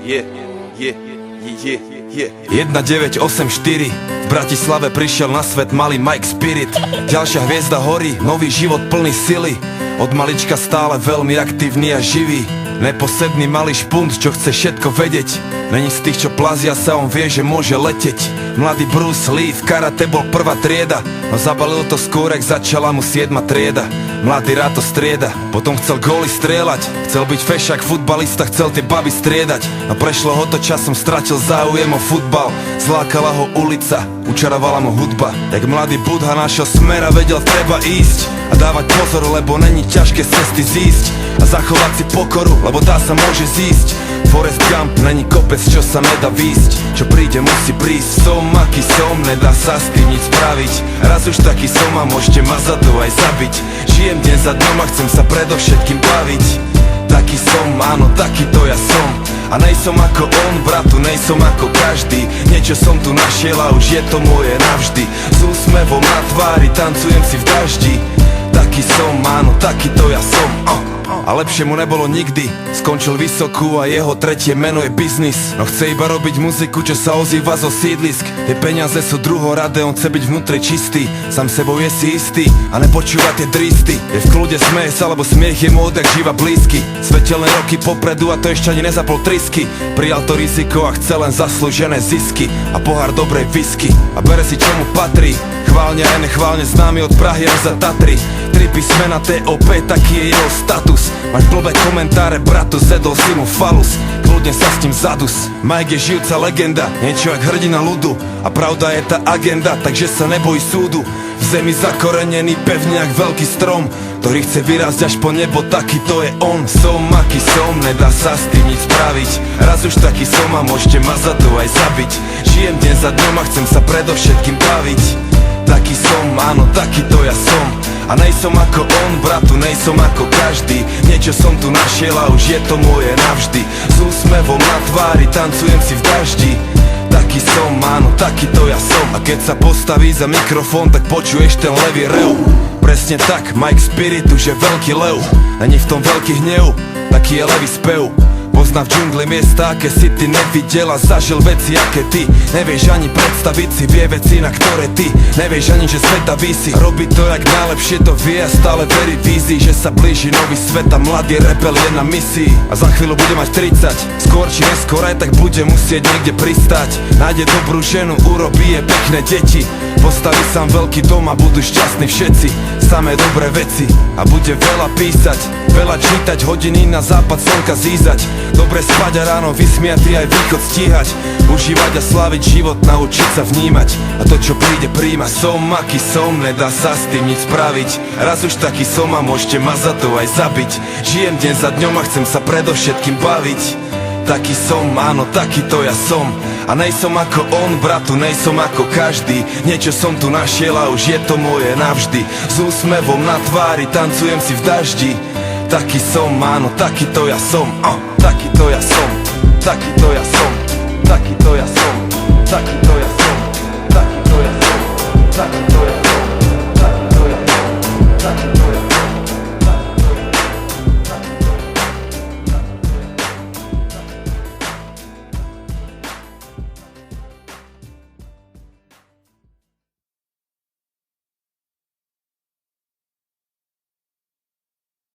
1984 v Bratislave prišiel na svet malý Mike Spirit. Ďalšia hviezda horí, nový život plný sily. Od malička stále veľmi aktívny a živý. Neposedný malý špunt, čo chce všetko vedieť. Není z tých, čo plazia sa, on vie, že môže leteť. Mladý Bruce Lee v karate bol prvá trieda, no zabalil to skôr, jak začala mu 7. trieda. Mladý rád to strieda, potom chcel góly strieľať. Chcel byť fešák, futbalista, chcel tie baby striedať. No prešlo ho to časom, stratil záujem o futbal. Zlákala ho ulica, učarovala mu hudba. Jak mladý Budha našiel smer a vedel, treba ísť a dávať pozor, lebo není ťažké cesty zísť. A zachovať si pokoru, lebo tá sa môže zísť. Forrest Gump není kopec, čo sa nedá výsť. Čo príde, musí prísť. Som aký som, nedá sa s tým nič spraviť. Raz už taký som a môžete ma za to aj zabiť. Žijem deň za dňom a chcem sa predovšetkým baviť. Taký som, áno, taký to ja som. A nejsom ako on, bratu, nejsom ako každý. Niečo som tu našiel a už je to moje navždy. S úsmevom na tvári, tancujem si v daždi. Taký som, áno, taký to ja som. A lepšie mu nebolo nikdy. Skončil vysokú a jeho tretie meno je biznis. No chce iba robiť muziku, čo sa ozýva zo sídlisk. Tie peniaze sú druhoradé, on chce byť vnútri čistý. Sám sebou je si istý a nepočúva tie dristy. Je v kľude, smeje sa, lebo smiech je mu odjak živa blízky. Svetelné roky popredu a to ešte ani nezapol trisky. Prijal to riziko a chce len zaslúžené zisky a pohár dobrej whisky. A bere si čo mu patrí. Chválne a nechválne známy od Prahy až za Tatry. 3 písmena TOP, taký je jeho status. Máš blbé komentáre, bratu, zedol si mu falus. Kľudne sa s tým zadus. Mike je žijúca legenda, niečo jak hrdina ľudu. A pravda je tá agenda, takže sa neboj súdu. V zemi zakorenený pevne jak veľký strom, ktorý chce vyrásť až po nebo, taký to je on. Som aký som, nedá sa s tým nič spraviť. Raz už taký som a môžete ma za to aj zabiť. Žijem deň za dňom a chcem sa predovšetkým baviť. Taký som, áno, taký to ja som. A nejsom ako on, bratu, nejsom ako každý. Niečo som tu našiel a už je to moje navždy. S úsmevom na tvári, tancujem si v daždi. Taký som, áno, taký to ja som. A keď sa postaví za mikrofón, tak počuješ ten levý rev. Presne tak, Mike Spirit už je veľký lev. Není v tom veľký hnev, taký je levý spev. Pozná v džungli miesta, aké si ty nevidel a zažil veci, aké ty nevieš ani predstaviť si, vie veci, na ktoré ty nevieš ani, že sveta visí. Robí to jak najlepšie to vie a stále verí vízii, že sa blíži nový svet a mladý rebel je na misii. A za chvíľu bude mať 30, skôr či neskôr aj tak bude musieť niekde pristať. Nájde dobrú ženu, urobí je pekné deti, postaví sám veľký dom a budú šťastní všetci. Samé dobré veci a bude veľa písať, veľa čítať, hodiny na západ slnka zízať. Dobre spať a ráno vysmiatý aj východ stíhať. Užívať a sláviť život, naučiť sa vnímať. A to čo príde príjma. Som aký som, nedá sa s tým nič spraviť. Raz už taký som a môžete ma za to aj zabiť. Žijem deň za dňom a chcem sa predovšetkým baviť. Taký som, áno, taký to ja som. A nejsom ako on, bratu, nejsom ako každý. Niečo som tu našiel a už je to moje navždy. S úsmevom na tvári, tancujem si v daždi. Taký som, áno, taký to ja som. Taký to ja som, taký to ja som, taký to ja som, taký to ja som, taký to ja som, taký to ja som.